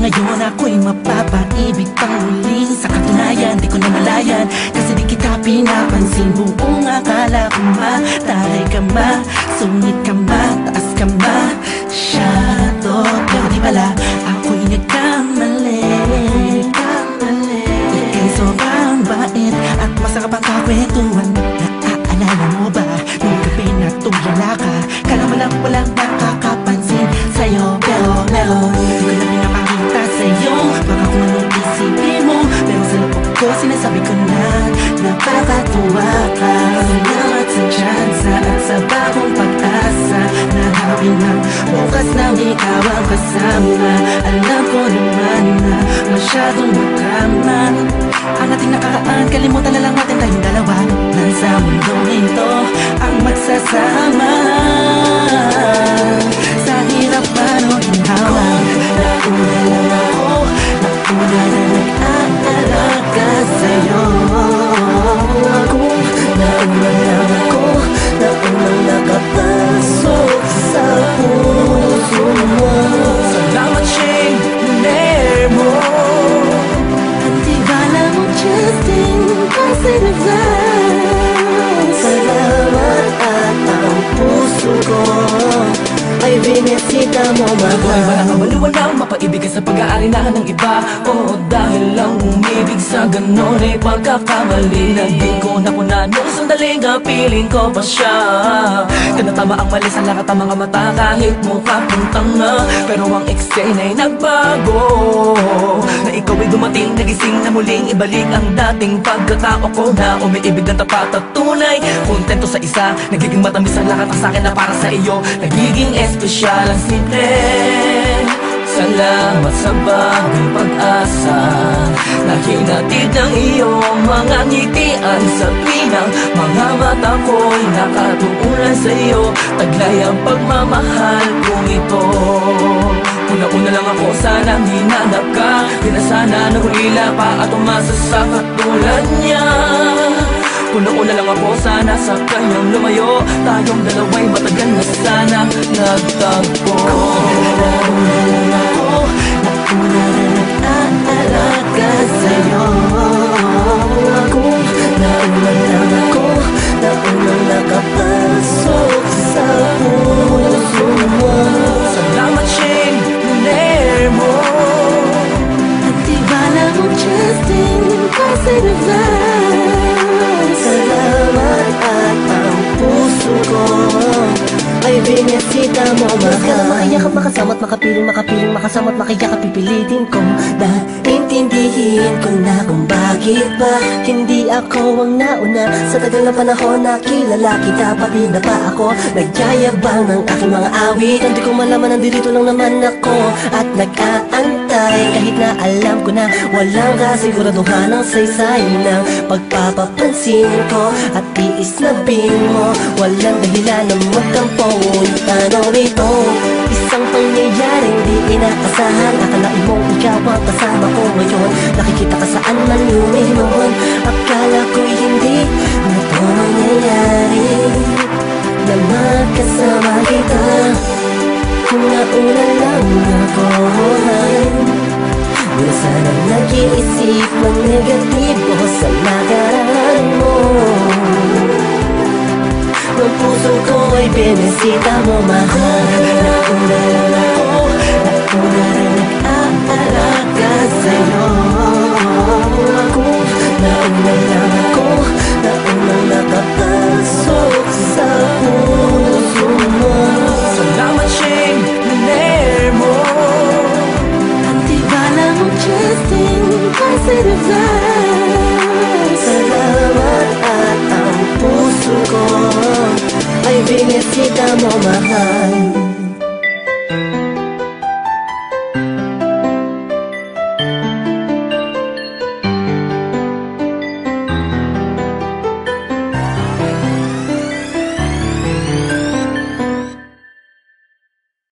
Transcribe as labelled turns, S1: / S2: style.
S1: Ngayon ako'y mapapaibig pang muli. Sa katunayan, di ko namalayan, kasi di kita pinapansin. Buong akala ko mataray ka ma, sungit ka ma, taas ka ma, shadow. Pero di pala, ako'y nagkamali. Ika'y sobrang bait at masarap ang kakwentuhan. Naaalala mo ba, nung gabi na tulala ka? Kala mo lang walang nakakapansin sa'yo, pero meron. Di ko na pinapakita sa'yo, baka kung anong isipin mo, pero sa loob ko sinasabi ko na napakatuwa ka. Salamat sa tsansa at sa bagong pag-asa, na hawin ng bukas na ikaw ang kasama. Alam ko naman na masyadong madrama ang ating nakaraan, kalimutan na lang natin tayong dalawa. Nasa mundong ito ang magsasama. Sa hirap man o ginhawa, nauna lang ako, nauna na nag-aalaga sa'yo. Nauna lang ako, naunang nakapasok sa puso mo. Salamat, Shane, naner mo. Hindi bala mo, Justin, kasi naglaan. Salamat at ang puso ko ay binisita mo, mahal. Walang kabaliwalang mapaibig sa pag-aari na ng iba. O dahil lang umibig sa ganon ay pagkakamali na di ko napuna nung sandaling piling ko pa siya. Tinatama ang mali sa lahat ng mga mata kahit mukha kong tanga, pero ang eksena ay nagbago. Na ikaw ay dumating, nagising na muling ibalik ang dating pagkatao ko na umiibig ng tapat at tunay. Kontento sa isa, nagiging matamis ang lahat ang sakin na para sa iyo. Nagiging espesyal ang simple. Salamat sa bagong pag-asa na hinatid ng iyong mga ngitian sa tuwinang mga mata ko'y nakatuunan sa iyo. Taglay ang pagmamahal kong ito. Una-una lang ako, sanang hinanap ka. Di na sana nahulila pa at umasa sa katulad niya. Una-una lang ako, sana sa kanyang lumayo. Tayong dalawa'y matagal na sana nagtagpo. Una lang ako, nauna na nag-aalaga sa'yo. Nauna lang ako, naunang nakapasok sa puso mo. Salamat, Shane, naner mo. At di bala mo, Justin, kasi naglaan. Salamat at ang puso ko ay binisita mo, mahal. Ka na makiyakap, makasama't makapiling, makasama't makiyakap, pipilitin ko na intindihin ko na kung bakit ba hindi ako ang nauna. Sa tagal na panahon na kilala kita, pati na pa ako nagyayabang ng aking mga awit. Hindi ko malaman, nandito lang naman ako at nag-aantay, kahit na alam ko na walang kasiguraduhan ng saysay ng pagpapapansin ko at tiis na bing mo. Walang dahilan na magtampo. Tanong ito, isang pangyayaring di inaasahan. Akalain mong ikaw ang kasama ko ngayon, nakikita ka saan man lumihon. Akala ko'y hindi na ito mangyayari, na magkasama kita. Kung nauna lang ako, di na sana nag-iisip ng negatibo sa nakaraan mo. Ang puso ko ay binisita mo, mahal. Nauna lang ako, nauna na nag-aalaga sa'yo. Nauna lang ako, naunang nakapasok